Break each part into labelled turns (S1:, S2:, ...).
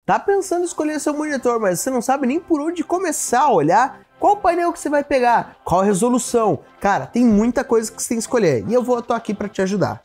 S1: Tá pensando em escolher seu monitor, mas você não sabe nem por onde começar a olhar? Qual painel que você vai pegar? Qual a resolução? Cara, tem muita coisa que você tem que escolher e eu tô aqui para te ajudar.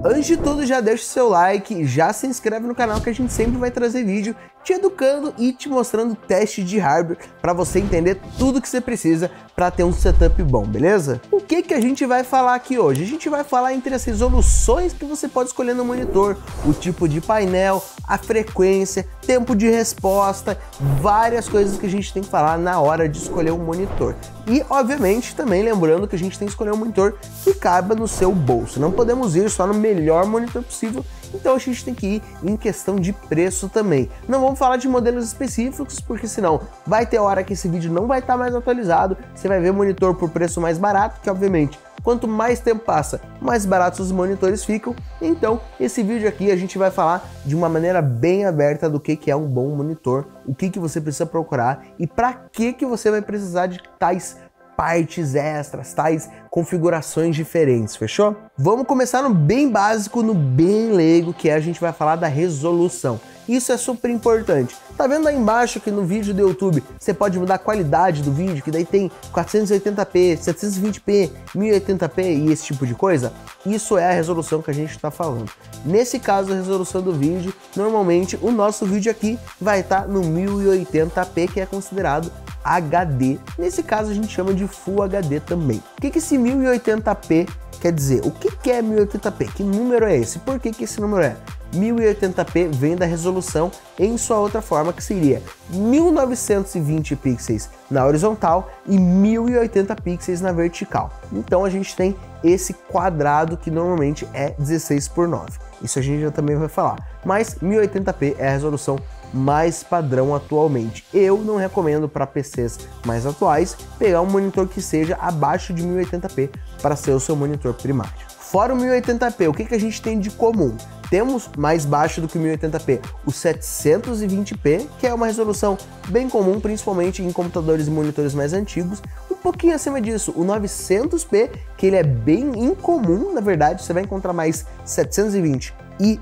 S1: Antes de tudo, já deixa o seu like, já se inscreve no canal que a gente sempre vai trazer vídeo te educando e te mostrando teste de hardware para você entender tudo que você precisa para ter um setup bom, beleza? O que a gente vai falar aqui hoje? A gente vai falar entre as resoluções que você pode escolher no monitor, o tipo de painel, a frequência, tempo de resposta, várias coisas que a gente tem que falar na hora de escolher um monitor. E, obviamente, também lembrando que a gente tem que escolher um monitor que caiba no seu bolso. Não podemos ir só no melhor monitor possível, então a gente tem que ir em questão de preço também. Não vamos falar de modelos específicos, porque senão vai ter hora que esse vídeo não vai estar mais atualizado, você vai ver monitor por preço mais barato, que obviamente quanto mais tempo passa, mais baratos os monitores ficam. Então, esse vídeo aqui a gente vai falar de uma maneira bem aberta do que é um bom monitor, o que você precisa procurar e para que você vai precisar de tais partes extras, tais configurações diferentes, fechou? Vamos começar no bem básico, no bem leigo, que a gente vai falar da resolução. Isso é super importante. Tá vendo aí embaixo que no vídeo do YouTube você pode mudar a qualidade do vídeo, que daí tem 480p, 720p, 1080p e esse tipo de coisa? Isso é a resolução que a gente está falando. Nesse caso, a resolução do vídeo, normalmente o nosso vídeo aqui vai estar no 1080p, que é considerado HD. Nesse caso a gente chama de Full HD também. O que esse 1080p quer dizer? O que é 1080p? Que número é esse? Por que esse número é? 1080p vem da resolução em sua outra forma, que seria 1920 pixels na horizontal e 1080 pixels na vertical. Então a gente tem esse quadrado que normalmente é 16:9. Isso a gente já também vai falar. Mas 1080p é a resolução mais padrão atualmente. Eu não recomendo para PCs mais atuais pegar um monitor que seja abaixo de 1080p para ser o seu monitor primário. Fora o 1080p, o que a gente tem de comum? Temos mais baixo do que o 1080p o 720p, que é uma resolução bem comum, principalmente em computadores e monitores mais antigos. Um pouquinho acima disso, o 900p, que ele é bem incomum, na verdade, você vai encontrar mais 720 e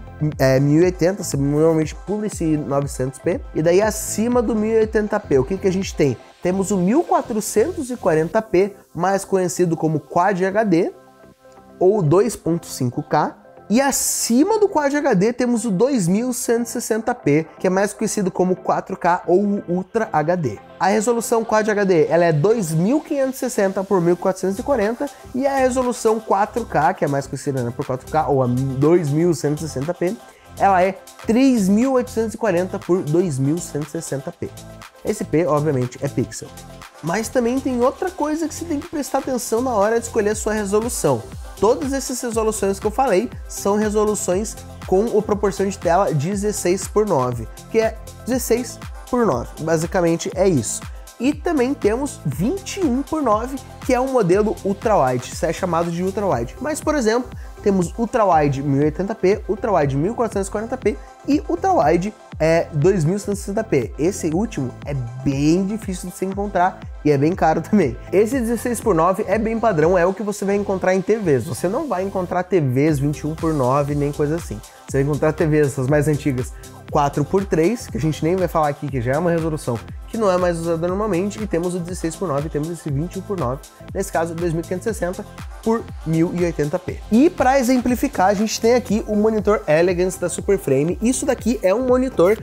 S1: 1080, você normalmente pula esse 900p. E daí acima do 1080p, o que a gente tem? Temos o 1440p, mais conhecido como Quad HD, ou 2.5K, e acima do Quad HD temos o 2160p, que é mais conhecido como 4K ou Ultra HD. A resolução Quad HD ela é 2560 por 1440 e a resolução 4K, que é mais conhecida por 4K ou a 2160p, ela é 3840 por 2160p. Esse P, obviamente, é pixel. Mas também tem outra coisa que você tem que prestar atenção na hora de escolher a sua resolução. Todas essas resoluções que eu falei são resoluções com a proporção de tela 16:9, que é 16:9, basicamente é isso. E também temos 21:9, que é um modelo ultrawide, isso é chamado de ultrawide. Mas, por exemplo, temos ultrawide 1080p, ultrawide 1440p e ultrawide 2160p. Esse último é bem difícil de se encontrar e é bem caro também. Esse 16:9 é bem padrão, é o que você vai encontrar em TVs. Você não vai encontrar TVs 21:9 nem coisa assim. Você vai encontrar TVs, essas mais antigas, 4:3, que a gente nem vai falar aqui, que já é uma resolução que não é mais usada normalmente, e temos o 16:9, temos esse 21:9, nesse caso 2560 por 1080p. E para exemplificar, a gente tem aqui o monitor Elegance da Superframe. Isso daqui é um monitor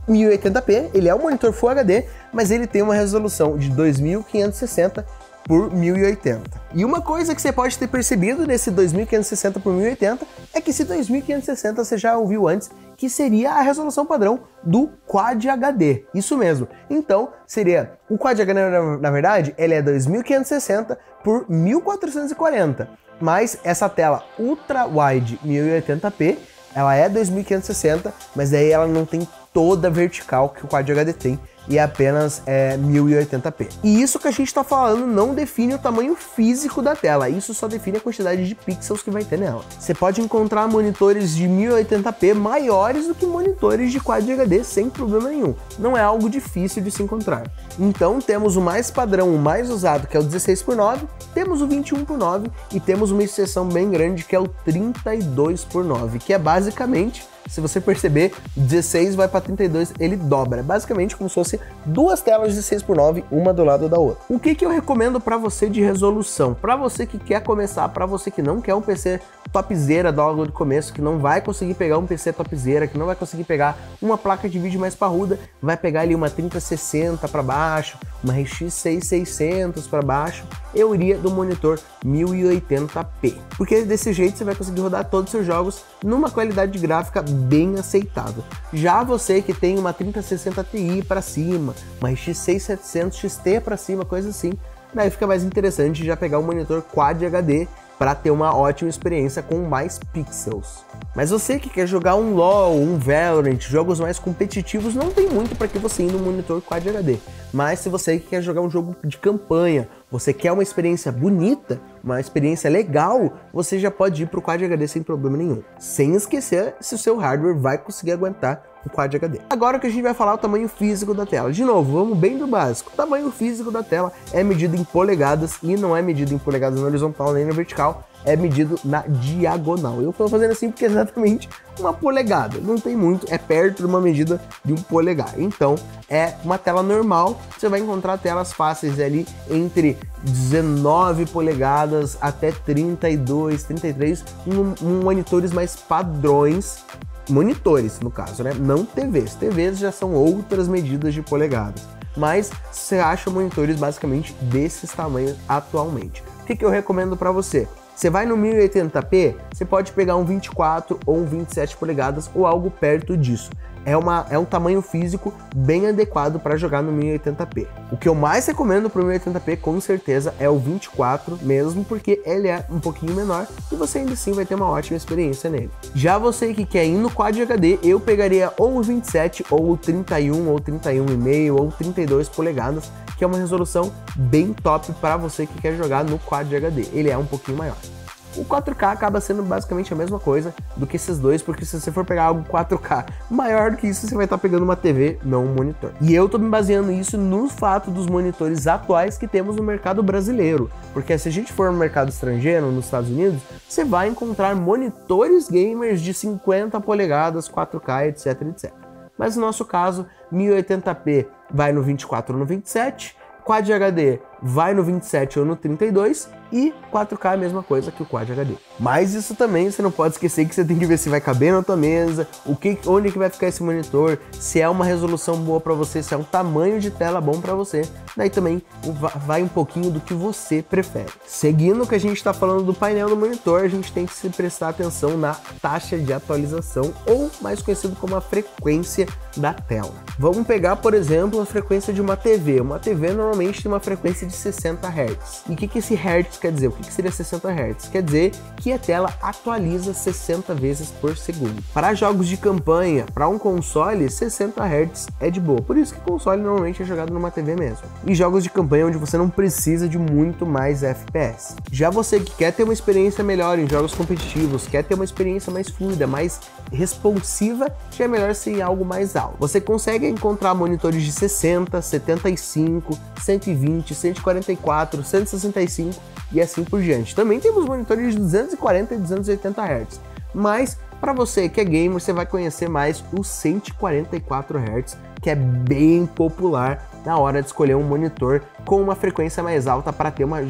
S1: 1080p, ele é um monitor Full HD, mas ele tem uma resolução de 2560 por 1080. E uma coisa que você pode ter percebido nesse 2560 por 1080 é que esse 2560 você já ouviu antes, que seria a resolução padrão do Quad HD. Isso mesmo. Então, seria o Quad HD, na verdade, ele é 2560 por 1440. Mas essa tela Ultra Wide 1080p, ela é 2560, mas aí ela não tem toda a vertical que o Quad HD tem, e é apenas 1080p. E isso que a gente está falando não define o tamanho físico da tela, isso só define a quantidade de pixels que vai ter nela. Você pode encontrar monitores de 1080p maiores do que monitores de Quad HD sem problema nenhum. Não é algo difícil de se encontrar. Então temos o mais padrão, o mais usado, que é o 16:9, temos o 21:9 e temos uma exceção bem grande que é o 32:9, que é basicamente Se você perceber, 16 vai para 32, ele dobra. É basicamente como se fosse duas telas de 6x9, uma do lado da outra. O que eu recomendo para você de resolução? Para você que quer começar, para você que não quer um PC topzera logo do começo, que não vai conseguir pegar um PC topzera, que não vai conseguir pegar uma placa de vídeo mais parruda, vai pegar ali uma 3060 para baixo, uma RX 6600 para baixo, eu iria do monitor 1080p, porque desse jeito você vai conseguir rodar todos os seus jogos numa qualidade gráfica bem aceitável. Já você que tem uma 3060 Ti para cima, uma RX 6700 XT para cima, coisa assim, daí fica mais interessante já pegar um monitor Quad HD para ter uma ótima experiência com mais pixels. Mas você que quer jogar um LoL, um Valorant, jogos mais competitivos, não tem muito para que você ir no monitor Quad HD. Mas se você quer jogar um jogo de campanha, você quer uma experiência bonita, uma experiência legal, você já pode ir para o Quad HD sem problema nenhum. Sem esquecer se o seu hardware vai conseguir aguentar o Quad HD. Agora que a gente vai falar o tamanho físico da tela. De novo, vamos bem do básico. O tamanho físico da tela é medido em polegadas e não é medido em polegadas na horizontal nem na vertical, é medido na diagonal. Eu estou fazendo assim porque é exatamente uma polegada. Não tem muito, é perto de uma medida de 1 polegar. Então, é uma tela normal. Você vai encontrar telas fáceis ali entre 19 polegadas até 32, 33, monitores mais padrões. Monitores, no caso, né? Não TVs. TVs já são outras medidas de polegadas. Mas você acha monitores basicamente desses tamanhos atualmente. O que eu recomendo para você? Você vai no 1080p, você pode pegar um 24 ou um 27 polegadas ou algo perto disso. É um tamanho físico bem adequado para jogar no 1080p. O que eu mais recomendo para o 1080p com certeza é o 24 mesmo, porque ele é um pouquinho menor e você ainda assim vai ter uma ótima experiência nele. Já você que quer ir no Quad HD, eu pegaria ou o 27 ou o 31 ou 31,5 ou 32 polegadas, que é uma resolução bem top para você que quer jogar no Quad HD. Ele é um pouquinho maior. O 4K acaba sendo basicamente a mesma coisa do que esses dois, porque se você for pegar algo 4K maior do que isso, você vai estar pegando uma TV, não um monitor. E eu tô me baseando isso no fato dos monitores atuais que temos no mercado brasileiro, porque se a gente for no mercado estrangeiro, nos Estados Unidos, você vai encontrar monitores gamers de 50 polegadas, 4K, etc, etc. Mas no nosso caso, 1080p vai no 24 ou no 27, Quad HD vai no 27 ou no 32 e 4K é a mesma coisa que o Quad HD. Mas isso também você não pode esquecer que você tem que ver se vai caber na tua mesa, onde que vai ficar esse monitor, se é uma resolução boa para você, se é um tamanho de tela bom para você. Daí também vai um pouquinho do que você prefere. Seguindo o que a gente está falando do painel do monitor, a gente tem que se prestar atenção na taxa de atualização, ou mais conhecido como a frequência da tela. Vamos pegar, por exemplo, a frequência de uma TV. Uma TV normalmente tem uma frequência de 60 Hz. E o que esse Hz quer dizer? O que seria 60 Hz? Quer dizer que a tela atualiza 60 vezes por segundo. Para jogos de campanha, para um console, 60 Hz é de boa. Por isso que o console normalmente é jogado numa TV mesmo. E jogos de campanha onde você não precisa de muito mais FPS. Já você que quer ter uma experiência melhor em jogos competitivos, quer ter uma experiência mais fluida, mais responsiva, já é melhor ser em algo mais alto. Você consegue encontrar monitores de 60, 75, 120, 144, 165 e assim por diante. Também temos monitores de 240 e 280 Hz, mas para você que é gamer, você vai conhecer mais o 144 Hz, que é bem popular na hora de escolher um monitor com uma frequência mais alta para ter uma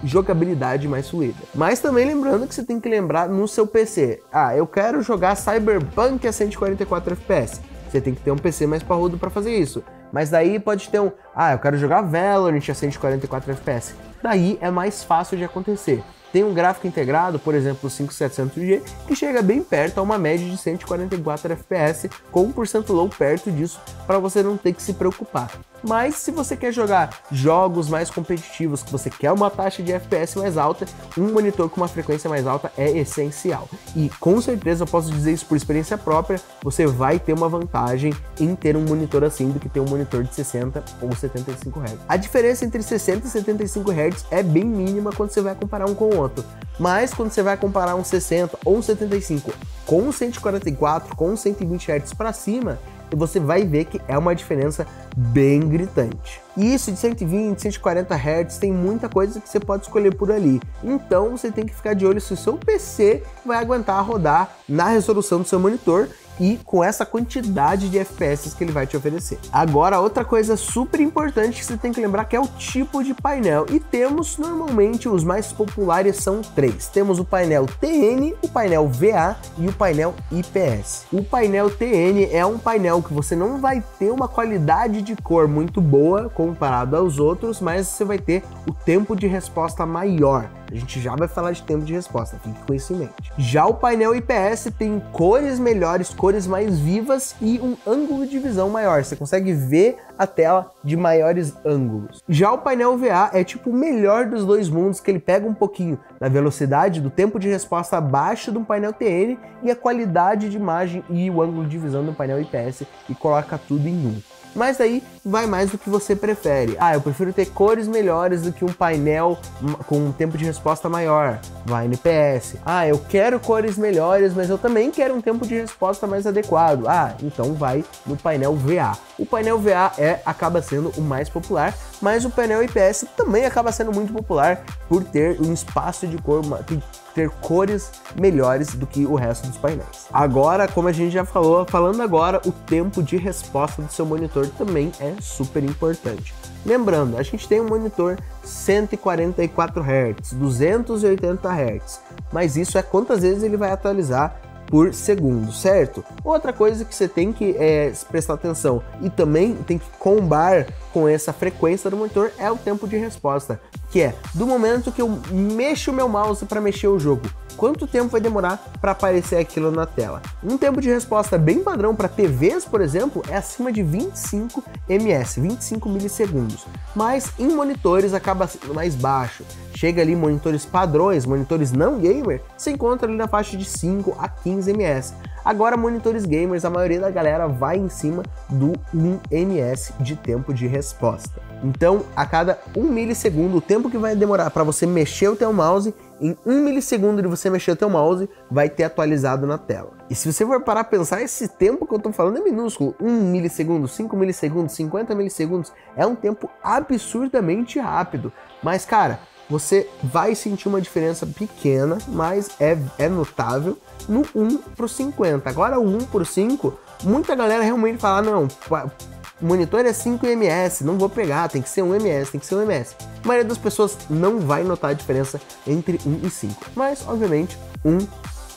S1: jogabilidade mais fluida. Mas também lembrando que você tem que lembrar no seu PC. Eu quero jogar Cyberpunk a 144 FPS. Você tem que ter um PC mais parrudo para fazer isso. Mas daí pode ter eu quero jogar Valorant a 144 FPS. Daí é mais fácil de acontecer. Tem um gráfico integrado, por exemplo, o 5700G, que chega bem perto a uma média de 144 FPS, com 1% low perto disso, para você não ter que se preocupar. Mas se você quer jogar jogos mais competitivos, que você quer uma taxa de FPS mais alta, um monitor com uma frequência mais alta é essencial. E com certeza eu posso dizer isso por experiência própria, você vai ter uma vantagem em ter um monitor assim do que ter um monitor de 60 ou 75 Hz. A diferença entre 60 e 75 Hz é bem mínima quando você vai comparar um com o outro. Mas quando você vai comparar um 60 ou um 75 com um 144, com um 120 Hz para cima, você vai ver que é uma diferença bem gritante. E isso de 120, 140 Hz, tem muita coisa que você pode escolher por ali. Então você tem que ficar de olho se o seu PC vai aguentar rodar na resolução do seu monitor e com essa quantidade de FPS que ele vai te oferecer. Agora, outra coisa super importante que você tem que lembrar que é o tipo de painel, e temos normalmente os mais populares são três. Temos o painel TN, o painel VA e o painel IPS. O painel TN é um painel que você não vai ter uma qualidade de cor muito boa comparado aos outros, mas você vai ter o tempo de resposta maior. A gente já vai falar de tempo de resposta, fique com isso em mente. Já o painel IPS tem cores melhores, cores mais vivas e um ângulo de visão maior. Você consegue ver a tela de maiores ângulos. Já o painel VA é tipo o melhor dos dois mundos, que ele pega um pouquinho da velocidade, do tempo de resposta abaixo do painel TN e a qualidade de imagem e o ângulo de visão do painel IPS e coloca tudo em um. Mas aí vai mais do que você prefere. Ah, eu prefiro ter cores melhores do que um painel com um tempo de resposta maior. Vai no IPS. Ah, eu quero cores melhores, mas eu também quero um tempo de resposta mais adequado. Ah, então vai no painel VA. O painel VA acaba sendo o mais popular, mas o painel IPS também acaba sendo muito popular por ter um espaço de cor, ter cores melhores do que o resto dos painéis. Agora, como a gente já falou, falando agora, o tempo de resposta do seu monitor também é super importante. Lembrando, a gente tem um monitor 144 Hz, 280 Hz, mas isso é quantas vezes ele vai atualizar por segundo, certo? Outra coisa que você tem que prestar atenção e também tem que combar com essa frequência do monitor é o tempo de resposta, que é do momento que eu mexo o meu mouse para mexer o jogo, quanto tempo vai demorar para aparecer aquilo na tela. Um tempo de resposta bem padrão para TVs, por exemplo, é acima de 25 ms, 25 milissegundos, mas em monitores acaba sendo mais baixo. Chega ali monitores padrões, monitores não gamer, se encontra ali na faixa de 5 a 15 ms. Agora, monitores gamers, a maioria da galera vai em cima do 1 ms de tempo de resposta. Então, a cada 1 milissegundo, o tempo que vai demorar para você mexer o teu mouse, em 1 milissegundo de você mexer o teu mouse, vai ter atualizado na tela. E se você for parar a pensar, esse tempo que eu tô falando é minúsculo. 1 milissegundo, 5 milissegundos, 50 milissegundos, é um tempo absurdamente rápido. Mas, cara, você vai sentir uma diferença pequena, mas é notável no 1 pro 50. Agora o 1 pro 5, muita galera realmente fala, não, o monitor é 5 ms, não vou pegar, tem que ser 1 ms, tem que ser 1 ms. A maioria das pessoas não vai notar a diferença entre 1 e 5. Mas, obviamente, 1,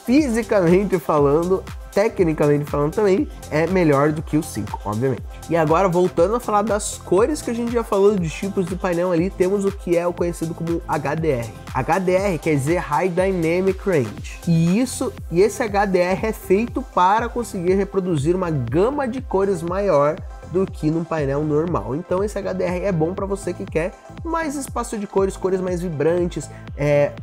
S1: fisicamente falando, tecnicamente falando também, é melhor do que o 5, obviamente. E agora, voltando a falar das cores que a gente já falou, dos tipos do painel ali, temos o que é o conhecido como HDR. HDR quer dizer High Dynamic Range. E esse HDR é feito para conseguir reproduzir uma gama de cores maior do que num painel normal. Então esse HDR é bom para você que quer mais espaço de cores, cores mais vibrantes,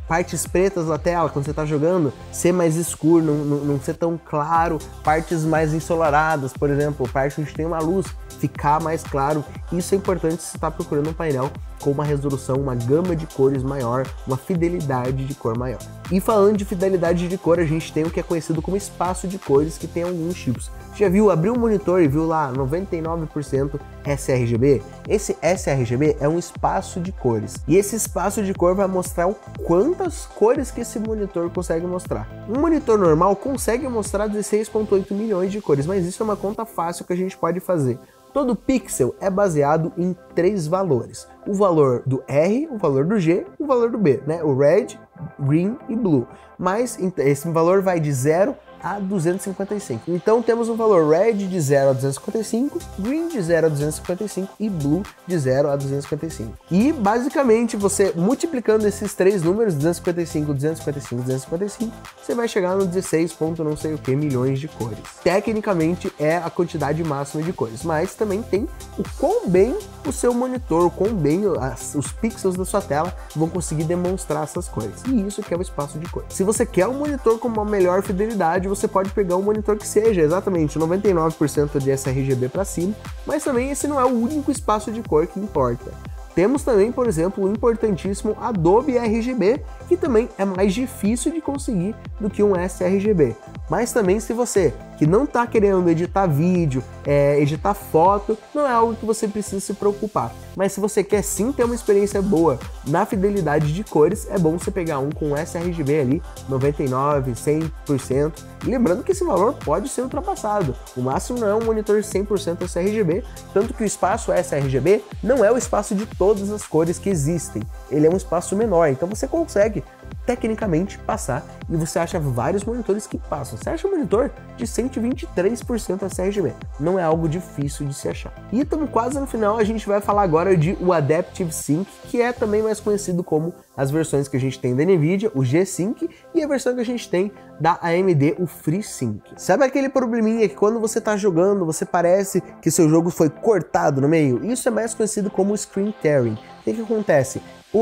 S1: partes pretas da tela quando você está jogando, ser mais escuro, não ser tão claro, partes mais ensolaradas, por exemplo, partes onde tem uma luz, ficar mais claro. Isso é importante se você está procurando um painel com uma resolução, uma gama de cores maior, uma fidelidade de cor maior. E falando de fidelidade de cor, a gente tem o que é conhecido como espaço de cores, que tem alguns tipos. Já viu, abriu um monitor e viu lá 99% sRGB? Esse sRGB é um espaço de cores. E esse espaço de cor vai mostrar quantas cores que esse monitor consegue mostrar. Um monitor normal consegue mostrar 16,8 milhões de cores, mas isso é uma conta fácil que a gente pode fazer. Todo pixel é baseado em 3 valores. O valor do R, o valor do G e o valor do B, né? O Red, Green e Blue. Mas esse valor vai de 0 a 255. Então temos um valor Red de 0 a 255, Green de 0 a 255 e Blue de 0 a 255. E basicamente você multiplicando esses 3 números, 255, 255, 255, você vai chegar no 16 ponto não sei o que milhões de cores. Tecnicamente é a quantidade máxima de cores, mas também tem o quão bem o seu monitor, o quão bem os pixels da sua tela vão conseguir demonstrar essas cores. E isso que é o espaço de cores. Se você quer um monitor com uma melhor fidelidade, você pode pegar um monitor que seja exatamente 99% de sRGB para cima, mas também esse não é o único espaço de cor que importa. Temos também, por exemplo, o importantíssimo Adobe RGB, que também é mais difícil de conseguir do que um sRGB. Mas também, se você que não tá querendo editar vídeo, editar foto, não é algo que você precisa se preocupar. Mas se você quer sim ter uma experiência boa na fidelidade de cores, é bom você pegar um com sRGB ali, 99, 100%. E lembrando que esse valor pode ser ultrapassado. O máximo não é um monitor 100% sRGB, tanto que o espaço sRGB não é o espaço de todas as cores que existem. Ele é um espaço menor, então você consegue tecnicamente passar, e você acha vários monitores que passam. Você acha um monitor de 123% sRGB, não é algo difícil de se achar. E estamos quase no final, a gente vai falar agora de o Adaptive Sync, que é também mais conhecido como as versões que a gente tem da NVIDIA, o G-Sync, e a versão que a gente tem da AMD, o FreeSync. Sabe aquele probleminha que quando você está jogando, você parece que seu jogo foi cortado no meio? Isso é mais conhecido como screen tearing. O que acontece?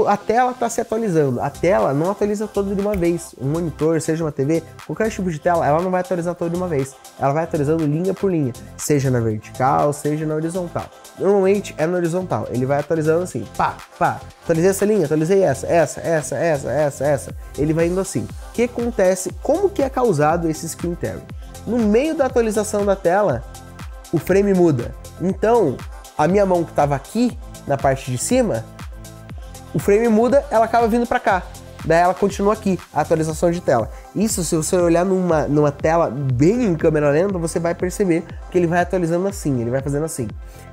S1: A tela está se atualizando, a tela não atualiza toda de uma vez. Um monitor, seja uma TV, qualquer tipo de tela, ela não vai atualizar toda de uma vez. Ela vai atualizando linha por linha, seja na vertical, seja na horizontal. Normalmente é na horizontal, ele vai atualizando assim, pá, pá, atualizei essa linha, atualizei essa. Ele vai indo assim. O que acontece? Como que é causado esse screen tearing? No meio da atualização da tela, o frame muda. Então, a minha mão que estava aqui, na parte de cima, o frame muda, ela acaba vindo para cá. Daí ela continua aqui, a atualização de tela. Isso, se você olhar numa tela bem em câmera lenta, você vai perceber que ele vai atualizando assim, ele vai fazendo assim.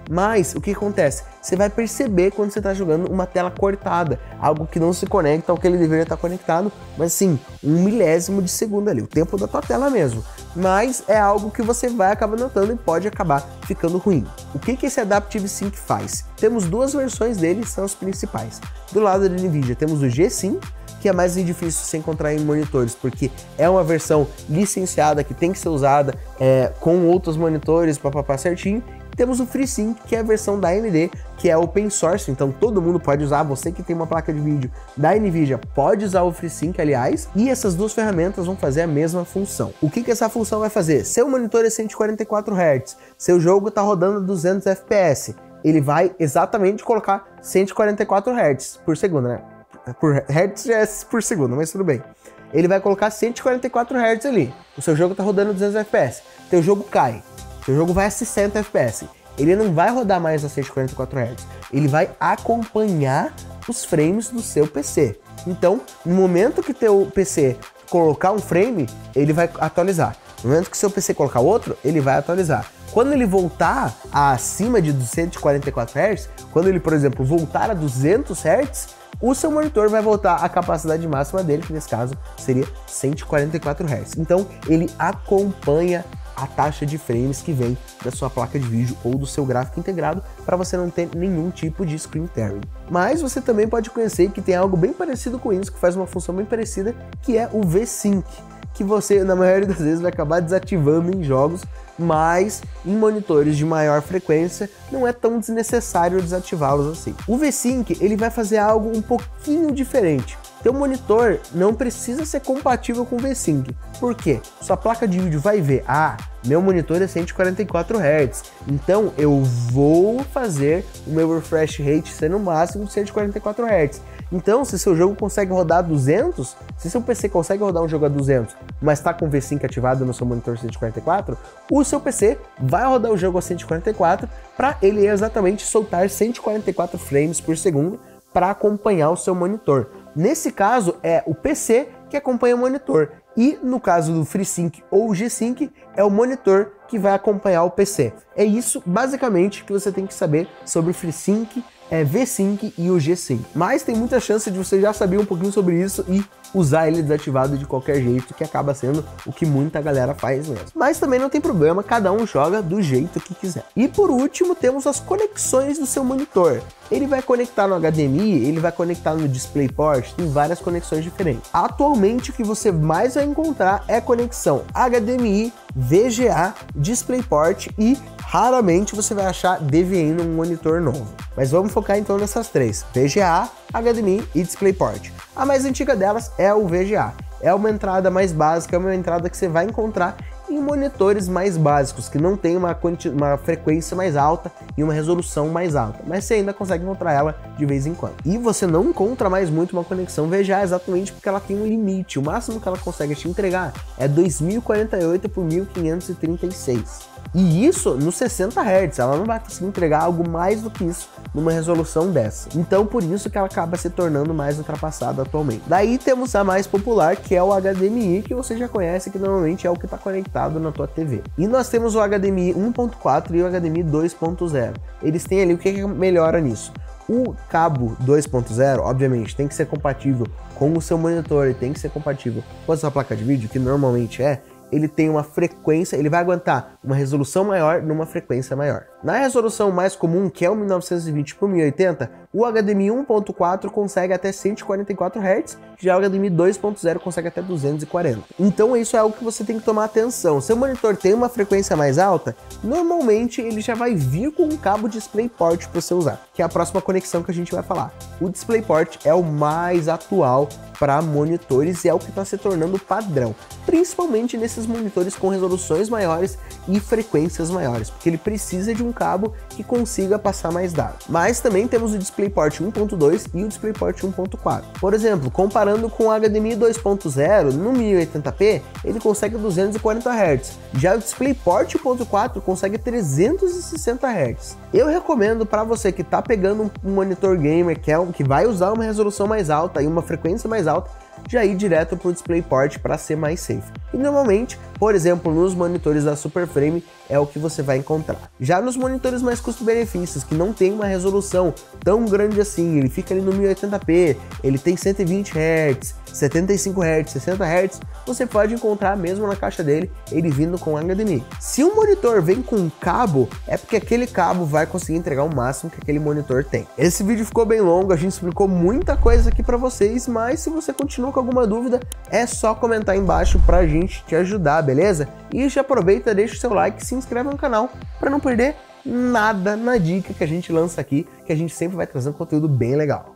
S1: Mas o que acontece? Você vai perceber quando você está jogando uma tela cortada, algo que não se conecta ao que ele deveria estar conectado, mas sim, 1 milésimo de segundo ali, o tempo da tua tela mesmo. Mas é algo que você vai acabar notando e pode acabar ficando ruim. O que esse Adaptive Sync faz? Temos duas versões dele, são as principais. Do lado da NVIDIA temos o G-Sync, que é mais difícil se encontrar em monitores, porque é uma versão licenciada que tem que ser usada com outros monitores, papapá certinho. Temos o FreeSync, que é a versão da AMD, que é open source, então todo mundo pode usar. Você que tem uma placa de vídeo da NVIDIA pode usar o FreeSync, aliás, e essas duas ferramentas vão fazer a mesma função. O que essa função vai fazer? Seu monitor é 144 Hz, seu jogo está rodando 200 FPS, ele vai exatamente colocar 144 Hz por segundo, né? Por Hz já é por segundo, mas tudo bem. Ele vai colocar 144 Hz ali. O seu jogo está rodando 200 FPS. Teu jogo cai. Teu jogo vai a 60 FPS. Ele não vai rodar mais a 144 Hz. Ele vai acompanhar os frames do seu PC. Então, no momento que teu PC colocar um frame, ele vai atualizar. No momento que seu PC colocar outro, ele vai atualizar. Quando ele voltar acima de 244 Hz, quando ele, por exemplo, voltar a 200 Hz, o seu monitor vai voltar à capacidade máxima dele, que nesse caso seria 144 Hz. Então, ele acompanha a taxa de frames que vem da sua placa de vídeo ou do seu gráfico integrado, para você não ter nenhum tipo de screen tearing. Mas você também pode conhecer que tem algo bem parecido com isso, que faz uma função bem parecida, que é o V-Sync, que você, na maioria das vezes, vai acabar desativando em jogos, mas em monitores de maior frequência não é tão desnecessário desativá-los assim. O V-Sync, ele vai fazer algo um pouquinho diferente. Teu monitor não precisa ser compatível com o V-Sync. Por quê? Sua placa de vídeo vai ver, meu monitor é 144 Hz, então eu vou fazer o meu refresh rate ser no máximo 144 Hz. Então, se seu jogo consegue rodar 200, se seu PC consegue rodar um jogo a 200, mas está com o V-Sync ativado no seu monitor 144, o seu PC vai rodar o jogo a 144 para ele exatamente soltar 144 frames por segundo para acompanhar o seu monitor. Nesse caso, é o PC que acompanha o monitor. E no caso do FreeSync ou G-Sync, é o monitor que vai acompanhar o PC. É isso, basicamente, que você tem que saber sobre o FreeSync, V-Sync e o G-Sync. Mas tem muita chance de você já saber um pouquinho sobre isso e usar ele desativado de qualquer jeito, que acaba sendo o que muita galera faz mesmo. Mas também não tem problema, cada um joga do jeito que quiser. E por último, temos as conexões do seu monitor. Ele vai conectar no HDMI, ele vai conectar no DisplayPort, tem várias conexões diferentes. Atualmente, o que você mais vai encontrar é conexão HDMI, VGA, DisplayPort e raramente você vai achar DVI num monitor novo. Mas vamos focar então nessas três: VGA, HDMI e DisplayPort. A mais antiga delas é o VGA. É uma entrada mais básica, é uma entrada que você vai encontrar em monitores mais básicos, que não tem uma frequência mais alta e uma resolução mais alta, mas você ainda consegue encontrar ela de vez em quando. E você não encontra mais muito uma conexão VGA exatamente porque ela tem um limite, o máximo que ela consegue te entregar é 2048 por 1536. E isso nos 60 Hz, ela não vai conseguir entregar algo mais do que isso numa resolução dessa. Então por isso que ela acaba se tornando mais ultrapassada atualmente. Daí temos a mais popular, que é o HDMI, que você já conhece, que normalmente é o que está conectado na tua TV. E nós temos o HDMI 1.4 e o HDMI 2.0. Eles têm ali o que melhora nisso. O cabo 2.0, obviamente, tem que ser compatível com o seu monitor e tem que ser compatível com a sua placa de vídeo, que normalmente é. Ele tem uma frequência, ele vai aguentar uma resolução maior numa frequência maior. Na resolução mais comum, que é o 1920 por 1080, o HDMI 1.4 consegue até 144 Hz, já o HDMI 2.0 consegue até 240. Então isso é algo que você tem que tomar atenção. Se o monitor tem uma frequência mais alta, normalmente ele já vai vir com um cabo DisplayPort para você usar, que é a próxima conexão que a gente vai falar. O DisplayPort é o mais atual para monitores e é o que está se tornando padrão, principalmente nesses monitores com resoluções maiores e frequências maiores, porque ele precisa de um cabo que consiga passar mais dados. Mas também temos o DisplayPort 1.2 e o DisplayPort 1.4. Por exemplo, comparando com o HDMI 2.0, no 1080p, ele consegue 240 Hz. Já o DisplayPort 1.4 consegue 360 Hz. Eu recomendo para você que está pegando um monitor gamer que vai usar uma resolução mais alta e uma frequência mais alta, já ir direto para o DisplayPort para ser mais safe. E normalmente, por exemplo, nos monitores da Superframe é o que você vai encontrar. Já nos monitores mais custo-benefícios, que não tem uma resolução tão grande assim, ele fica ali no 1080p, ele tem 120 Hz, 75 Hz, 60 Hz, você pode encontrar mesmo na caixa dele, ele vindo com HDMI. Se um monitor vem com cabo, é porque aquele cabo vai conseguir entregar o máximo que aquele monitor tem. Esse vídeo ficou bem longo, a gente explicou muita coisa aqui para vocês, mas se você continua com alguma dúvida, é só comentar aí embaixo pra gente te ajudar, beleza? E já aproveita, deixa o seu like e se inscreve no canal para não perder nada na dica que a gente lança aqui, que a gente sempre vai trazendo conteúdo bem legal.